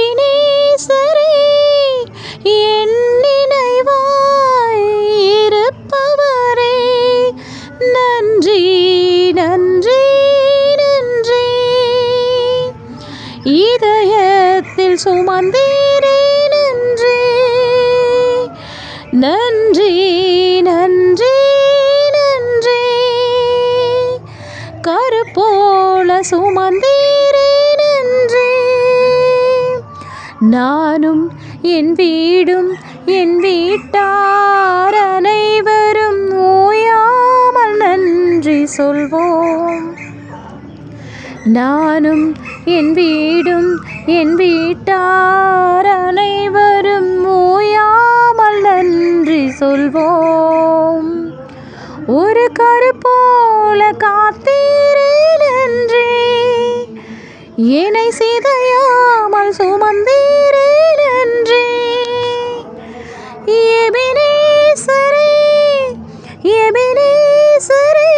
எபினேசரே என் நினைவாய் இருப்பவரே நன்றி நன்றி நன்றி. இதயத்தில் சுமந்தீரே நன்றி நன்றி நன்றி நன்றி. கருப்போல சுமந்தீரே நன்றி. நானும் என் வீடும் என் வீட்டார் அனைவரும் ஓயாமல் நன்றி சொல்வோம். நானும் என் வீடும் என் வீட்டார் அனைவரும் ஓயாமல் நன்றி சொல்வோம். ஒரு கருப்போல காத்தீரே நன்றி. என்னை சிதையாமல் சுமந்தீரே நன்றி. எபினேசரே எபினேசரே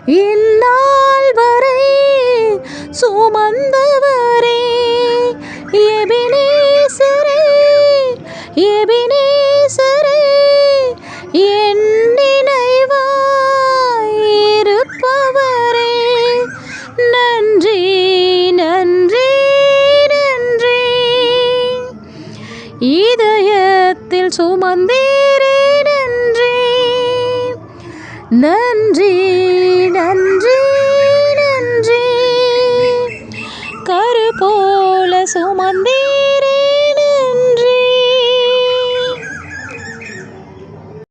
இந்நாள் வரை சுமந்தவரே எபினேசரே எபினேசரே என் நினைவாய் இருப்பவரே நன்றி நன்றி நன்றி. இதயத்தில் சுமந்தீரே நன்றி